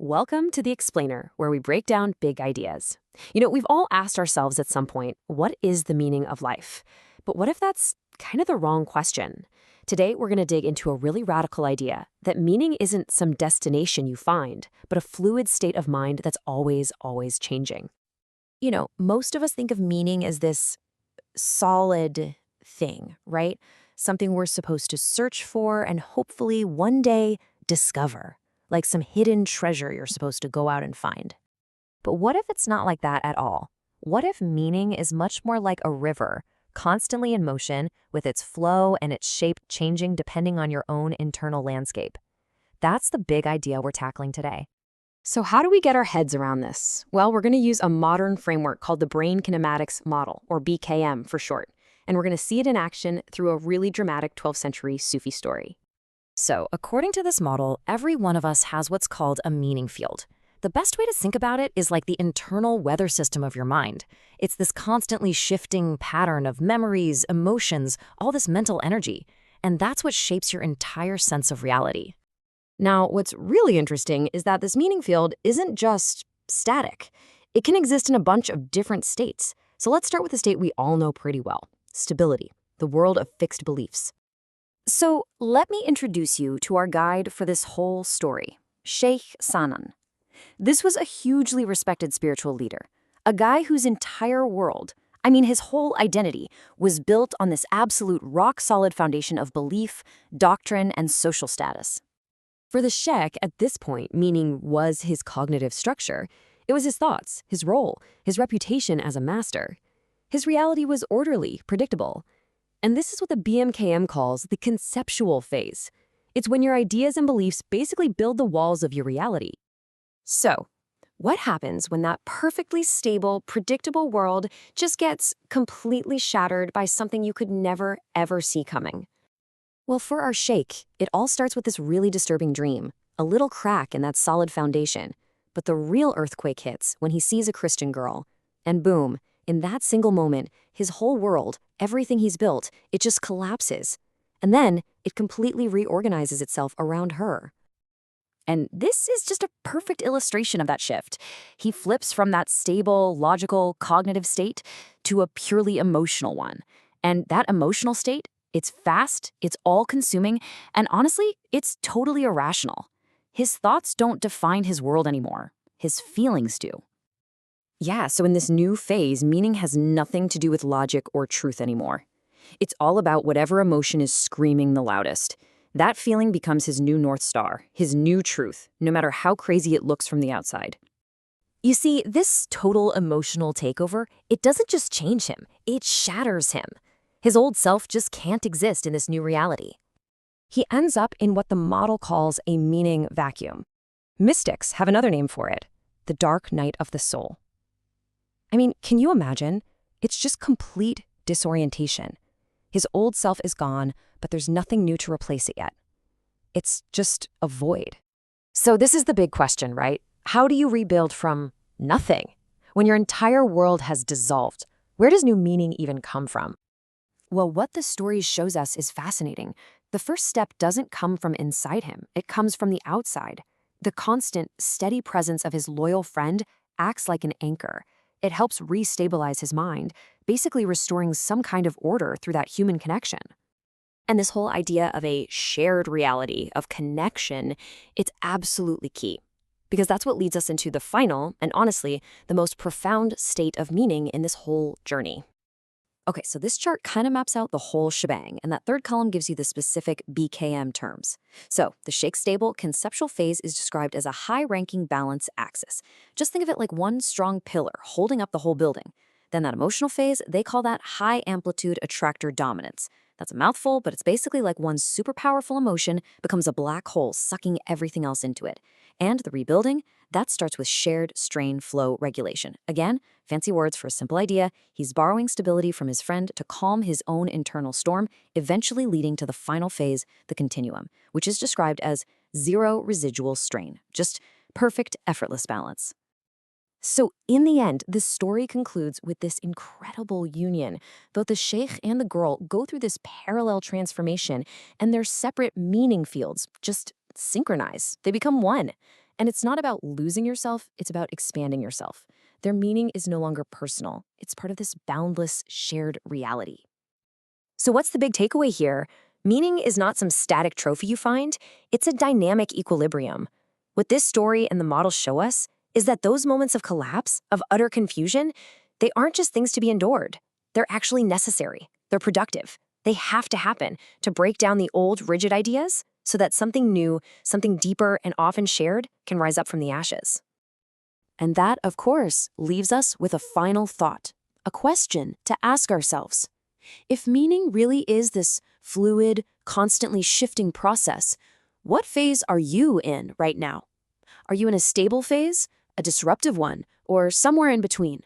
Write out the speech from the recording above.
Welcome to The Explainer, where we break down big ideas. We've all asked ourselves at some point, what is the meaning of life? But what if that's kind of the wrong question? Today, we're going to dig into a really radical idea that meaning isn't some destination you find, but a fluid state of mind that's always changing. Most of us think of meaning as this solid thing, right? Something we're supposed to search for and hopefully one day discover, like some hidden treasure you're supposed to go out and find. But what if it's not like that at all? What if meaning is much more like a river, constantly in motion, with its flow and its shape changing depending on your own internal landscape? That's the big idea we're tackling today. So how do we get our heads around this? Well, we're going to use a modern framework called the Brain Kinematics Model, or BKM for short, and we're going to see it in action through a really dramatic 12th century Sufi story. So, according to this model, every one of us has what's called a meaning field. The best way to think about it is like the internal weather system of your mind. It's this constantly shifting pattern of memories, emotions, all this mental energy. And that's what shapes your entire sense of reality. Now, what's really interesting is that this meaning field isn't just static. It can exist in a bunch of different states. So let's start with a state we all know pretty well: stability, the world of fixed beliefs. So let me introduce you to our guide for this whole story, Sheikh San. This was a hugely respected spiritual leader, a guy whose entire world, his whole identity, was built on this absolute rock-solid foundation of belief, doctrine, and social status. For the Sheikh, at this point, meaning was his cognitive structure. It was his thoughts, his role, his reputation as a master. His reality was orderly, predictable. And this is what the BMKM calls the conceptual phase. It's when your ideas and beliefs basically build the walls of your reality. So, what happens when that perfectly stable, predictable world just gets completely shattered by something you could never, ever see coming? Well, for our Sheikh, it all starts with this really disturbing dream, a little crack in that solid foundation. But the real earthquake hits when he sees a Christian girl. And boom, in that single moment, his whole world, everything he's built, it just collapses. And then it completely reorganizes itself around her. And this is just a perfect illustration of that shift. He flips from that stable, logical, cognitive state to a purely emotional one. And that emotional state, it's fast, it's all-consuming, and honestly, it's totally irrational. His thoughts don't define his world anymore. His feelings do. Yeah, so in this new phase, meaning has nothing to do with logic or truth anymore. It's all about whatever emotion is screaming the loudest. That feeling becomes his new North Star, his new truth, no matter how crazy it looks from the outside. You see, this total emotional takeover, it doesn't just change him, it shatters him. His old self just can't exist in this new reality. He ends up in what the model calls a meaning vacuum. Mystics have another name for it: the dark night of the soul. Can you imagine? It's just complete disorientation. His old self is gone, but there's nothing new to replace it yet. It's just a void. So this is the big question, right? How do you rebuild from nothing? When your entire world has dissolved, where does new meaning even come from? Well, what the story shows us is fascinating. The first step doesn't come from inside him. It comes from the outside. The constant, steady presence of his loyal friend acts like an anchor. It helps restabilize his mind, basically restoring some kind of order through that human connection. And this whole idea of a shared reality, of connection, it's absolutely key. Because that's what leads us into the final, and honestly, the most profound state of meaning in this whole journey. Okay, so this chart kind of maps out the whole shebang, and that third column gives you the specific BKM terms. So the Sheikh stable conceptual phase is described as a high-ranking balance axis. Just think of it like one strong pillar holding up the whole building. Then that emotional phase, they call that high-amplitude attractor dominance. That's a mouthful, but it's basically like one super powerful emotion becomes a black hole sucking everything else into it. And the rebuilding, that starts with shared strain flow regulation. Again, fancy words for a simple idea. He's borrowing stability from his friend to calm his own internal storm, eventually leading to the final phase, the continuum, which is described as zero residual strain, just perfect, effortless balance. So in the end, this story concludes with this incredible union. Both the Sheikh and the girl go through this parallel transformation, and their separate meaning fields just synchronize. They become one. And it's not about losing yourself, it's about expanding yourself. Their meaning is no longer personal. It's part of this boundless, shared reality. So what's the big takeaway here? Meaning is not some static trophy you find, it's a dynamic equilibrium. What this story and the model show us is that those moments of collapse, of utter confusion, they aren't just things to be endured. They're actually necessary. They're productive. They have to happen to break down the old, rigid ideas so that something new, something deeper and often shared can rise up from the ashes. And that, of course, leaves us with a final thought, a question to ask ourselves. If meaning really is this fluid, constantly shifting process, what phase are you in right now? Are you in a stable phase, a disruptive one, or somewhere in between?